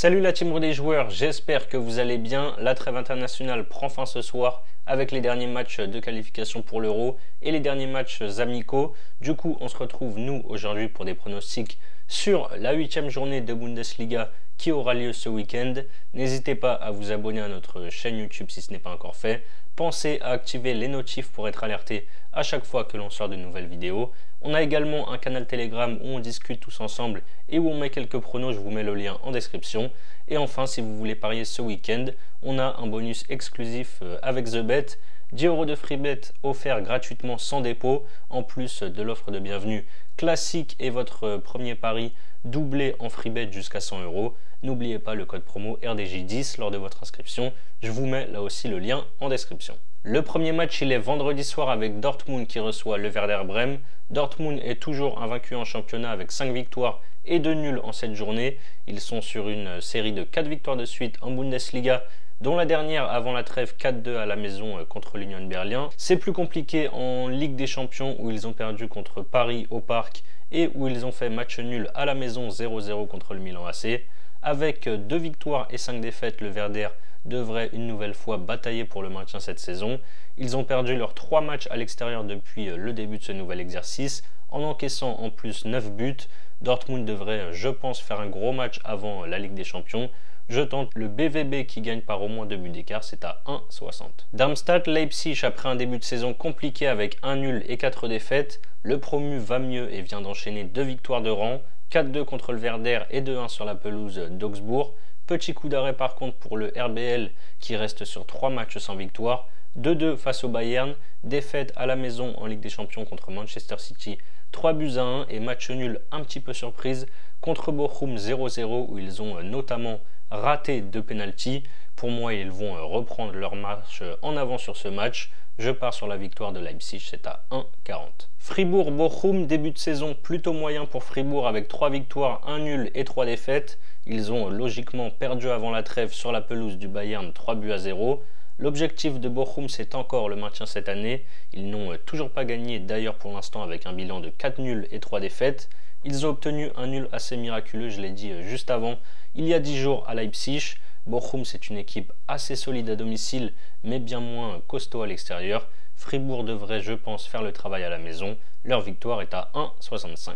Salut la team des joueurs, j'espère que vous allez bien. La trêve internationale prend fin ce soir avec les derniers matchs de qualification pour l'Euro et les derniers matchs amicaux. Du coup, on se retrouve nous aujourd'hui pour des pronostics sur la 8e journée de Bundesliga qui aura lieu ce week-end. N'hésitez pas à vous abonner à notre chaîne YouTube si ce n'est pas encore fait. Pensez à activer les notifs pour être alerté à chaque fois que l'on sort de nouvelles vidéos. On a également un canal Telegram où on discute tous ensemble et où on met quelques pronos, je vous mets le lien en description. Et enfin, si vous voulez parier ce week-end, on a un bonus exclusif avec TheBet, 10 € de free bet offert gratuitement sans dépôt, en plus de l'offre de bienvenue classique et votre premier pari doublé en free bet jusqu'à 100 €. N'oubliez pas le code promo RDJ10 lors de votre inscription, je vous mets là aussi le lien en description. Le premier match, il est vendredi soir avec Dortmund qui reçoit le Werder Brême. Dortmund est toujours invaincu en championnat avec 5 victoires et 2 nuls en cette journée. Ils sont sur une série de 4 victoires de suite en Bundesliga, dont la dernière avant la trêve 4-2 à la maison contre l'Union Berlin. C'est plus compliqué en Ligue des Champions où ils ont perdu contre Paris au Parc et où ils ont fait match nul à la maison 0-0 contre le Milan AC. Avec 2 victoires et 5 défaites, le Werder devrait une nouvelle fois batailler pour le maintien cette saison. Ils ont perdu leurs 3 matchs à l'extérieur depuis le début de ce nouvel exercice, en encaissant en plus 9 buts. Dortmund devrait, je pense, faire un gros match avant la Ligue des Champions. Je tente le BVB qui gagne par au moins 2 buts d'écart, c'est à 1,60. Darmstadt-Leipzig, après un début de saison compliqué avec 1 nul et 4 défaites, le promu va mieux et vient d'enchaîner 2 victoires de rang, 4-2 contre le Werder et 2-1 sur la pelouse d'Augsbourg. Petit coup d'arrêt par contre pour le RBL qui reste sur 3 matchs sans victoire, 2-2 face au Bayern, défaite à la maison en Ligue des Champions contre Manchester City, 3-1 et match nul un petit peu surprise contre Bochum 0-0 où ils ont notamment raté 2 pénaltys. Pour moi, ils vont reprendre leur marche en avant sur ce match. Je pars sur la victoire de Leipzig, c'est à 1,40. Fribourg-Bochum, début de saison plutôt moyen pour Fribourg avec 3 victoires, 1 nul et 3 défaites. Ils ont logiquement perdu avant la trêve sur la pelouse du Bayern 3-0. L'objectif de Bochum, c'est encore le maintien cette année. Ils n'ont toujours pas gagné d'ailleurs pour l'instant avec un bilan de 4 nuls et 3 défaites. Ils ont obtenu un nul assez miraculeux, je l'ai dit juste avant, il y a 10 jours à Leipzig. Bochum, c'est une équipe assez solide à domicile, mais bien moins costaud à l'extérieur. Fribourg devrait, je pense, faire le travail à la maison. Leur victoire est à 1,65.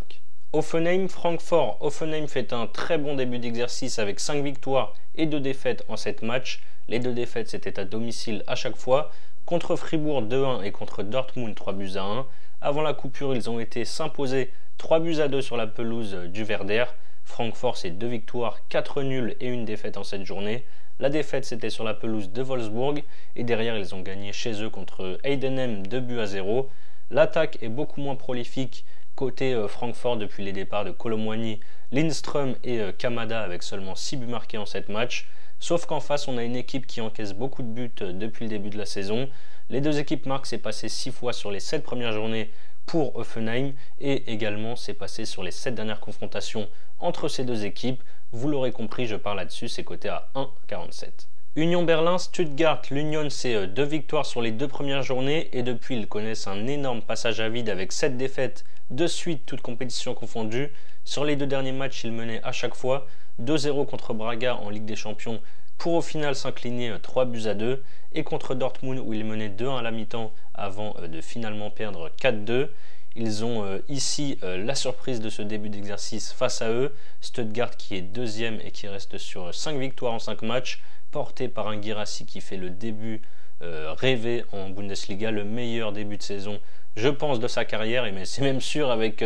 Offenheim-Francfort. Offenheim fait un très bon début d'exercice avec 5 victoires et 2 défaites en 7 matchs. Les 2 défaites, c'était à domicile à chaque fois. Contre Fribourg 2-1 et contre Dortmund 3-1. Avant la coupure, ils ont été s'imposer 3-2 sur la pelouse du Werder. Francfort, c'est 2 victoires, 4 nuls et 1 défaite en cette journée. La défaite, c'était sur la pelouse de Wolfsburg et derrière, ils ont gagné chez eux contre Heidenheim 2-0. L'attaque est beaucoup moins prolifique côté Francfort depuis les départs de Kolo Muani, Lindström et Kamada avec seulement 6 buts marqués en 7 matchs. Sauf qu'en face, on a une équipe qui encaisse beaucoup de buts depuis le début de la saison. Les deux équipes marquent, c'est passé 6 fois sur les 7 premières journées pour Offenheim et également c'est passé sur les 7 dernières confrontations entre ces deux équipes. Vous l'aurez compris, je parle là-dessus, c'est coté à 1,47. Union Berlin-Stuttgart, l'Union c'est 2 victoires sur les 2 premières journées et depuis ils connaissent un énorme passage à vide avec 7 défaites de suite, toutes compétitions confondues. Sur les 2 derniers matchs, ils menaient à chaque fois 2-0 contre Braga en Ligue des Champions pour au final s'incliner 3-2 et contre Dortmund où ils menaient 2-1 à la mi-temps avant de finalement perdre 4-2. Ils ont ici la surprise de ce début d'exercice face à eux, Stuttgart qui est 2e et qui reste sur 5 victoires en 5 matchs, porté par un Guirassy qui fait le début rêvé en Bundesliga, le meilleur début de saison je pense de sa carrière, mais c'est même sûr avec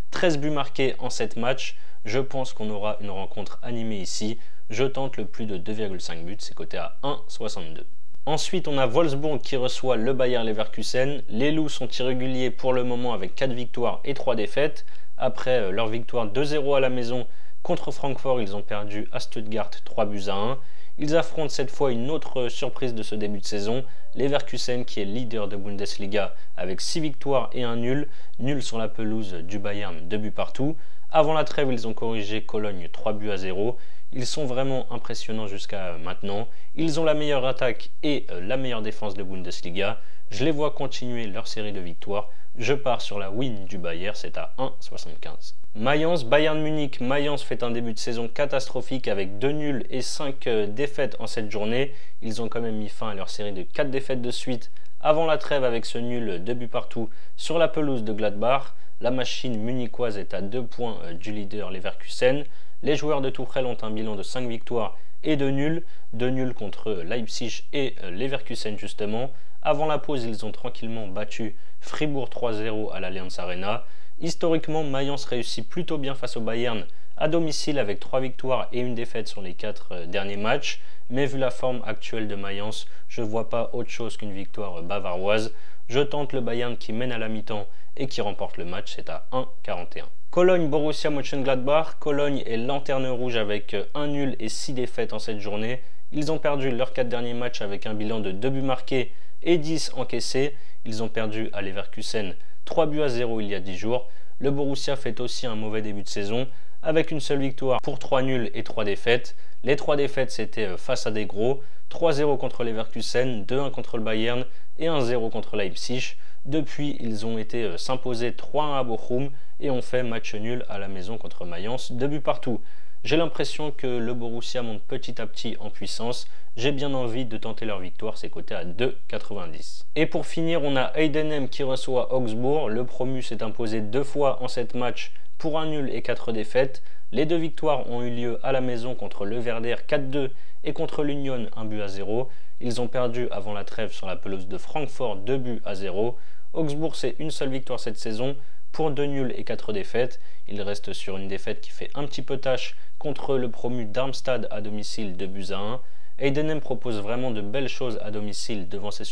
13 buts marqués en 7 matchs, je pense qu'on aura une rencontre animée ici. Je tente le plus de 2,5 buts, c'est coté à 1,62. Ensuite, on a Wolfsburg qui reçoit le Bayer Leverkusen. Les Loups sont irréguliers pour le moment avec 4 victoires et 3 défaites. Après leur victoire 2-0 à la maison contre Francfort, ils ont perdu à Stuttgart 3-1. Ils affrontent cette fois une autre surprise de ce début de saison, Leverkusen qui est leader de Bundesliga avec 6 victoires et 1 nul, nul sur la pelouse du Bayern, 2 buts partout. Avant la trêve, ils ont corrigé Cologne 3-0. Ils sont vraiment impressionnants jusqu'à maintenant. Ils ont la meilleure attaque et la meilleure défense de Bundesliga. Je les vois continuer leur série de victoires. Je pars sur la win du Bayern, c'est à 1,75. Mayence, Bayern Munich. Mayence fait un début de saison catastrophique avec 2 nuls et 5 défaites en cette journée. Ils ont quand même mis fin à leur série de 4 défaites de suite avant la trêve avec ce nul 2 buts partout sur la pelouse de Gladbach. La machine munichoise est à 2 points du leader Leverkusen. Les joueurs de Tuchel ont un bilan de 5 victoires et 2 nuls. 2 nuls contre Leipzig et Leverkusen justement. Avant la pause, ils ont tranquillement battu Fribourg 3-0 à l'Allianz Arena. Historiquement, Mayence réussit plutôt bien face au Bayern à domicile avec 3 victoires et 1 défaite sur les 4 derniers matchs. Mais vu la forme actuelle de Mayence, je ne vois pas autre chose qu'une victoire bavaroise. Je tente le Bayern qui mène à la mi-temps et qui remporte le match, c'est à 1,41. Cologne, Borussia Mönchengladbach. Cologne est lanterne rouge avec 1 nul et 6 défaites en cette journée. Ils ont perdu leurs 4 derniers matchs avec un bilan de 2 buts marqués et 10 encaissés. Ils ont perdu à Leverkusen 3-0 il y a 10 jours. Le Borussia fait aussi un mauvais début de saison avec une seule victoire pour 3 nuls et 3 défaites. Les 3 défaites c'était face à des gros, 3-0 contre Leverkusen, 2-1 contre le Bayern et 1-0 contre Leipzig. Depuis, ils ont été s'imposer 3-1 à Bochum et ont fait match nul à la maison contre Mayence, 2 buts partout. J'ai l'impression que le Borussia monte petit à petit en puissance. J'ai bien envie de tenter leur victoire, c'est coté à 2,90. Et pour finir, on a Heidenheim qui reçoit Augsbourg. Le promu s'est imposé 2 fois en 7 matchs pour un nul et 4 défaites. Les 2 victoires ont eu lieu à la maison contre le Werder 4-2 et contre l'Union 1-0. Ils ont perdu avant la trêve sur la pelouse de Francfort 2-0. Augsbourg, c'est une seule victoire cette saison pour 2 nuls et 4 défaites. Il reste sur une défaite qui fait un petit peu tâche contre le promu Darmstadt à domicile 2-1. Heidenheim propose vraiment de belles choses à domicile devant ses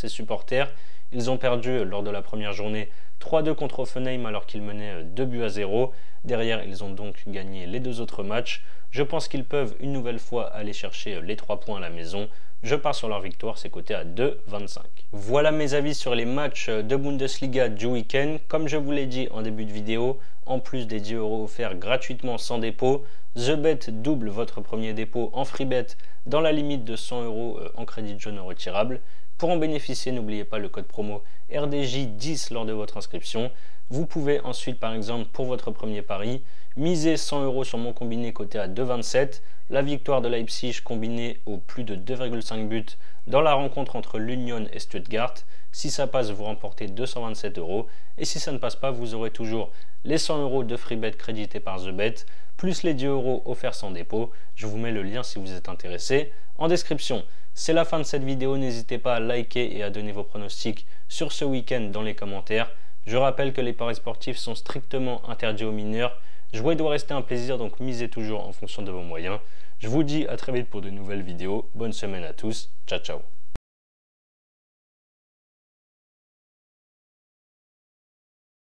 supporters. Ils ont perdu lors de la première journée 3-2 contre Offenheim alors qu'ils menaient 2-0. Derrière, ils ont donc gagné les 2 autres matchs. Je pense qu'ils peuvent une nouvelle fois aller chercher les 3 points à la maison. Je pars sur leur victoire, c'est coté à 2,25. Voilà mes avis sur les matchs de Bundesliga du week-end. Comme je vous l'ai dit en début de vidéo, en plus des 10 € offerts gratuitement sans dépôt, TheBet double votre premier dépôt en free bet dans la limite de 100 € en crédit jaune retirable. Pour en bénéficier, n'oubliez pas le code promo RDJ10 lors de votre inscription. Vous pouvez ensuite, par exemple, pour votre premier pari, miser 100 € sur mon combiné coté à 2,27. La victoire de Leipzig combinée au plus de 2,5 buts dans la rencontre entre l'Union et Stuttgart. Si ça passe, vous remportez 227 €. Et si ça ne passe pas, vous aurez toujours les 100 € de free bet crédités par TheBet, plus les 10 € offerts sans dépôt. Je vous mets le lien si vous êtes intéressé en description. C'est la fin de cette vidéo, n'hésitez pas à liker et à donner vos pronostics sur ce week-end dans les commentaires. Je rappelle que les paris sportifs sont strictement interdits aux mineurs. Jouer doit rester un plaisir, donc misez toujours en fonction de vos moyens. Je vous dis à très vite pour de nouvelles vidéos. Bonne semaine à tous. Ciao, ciao.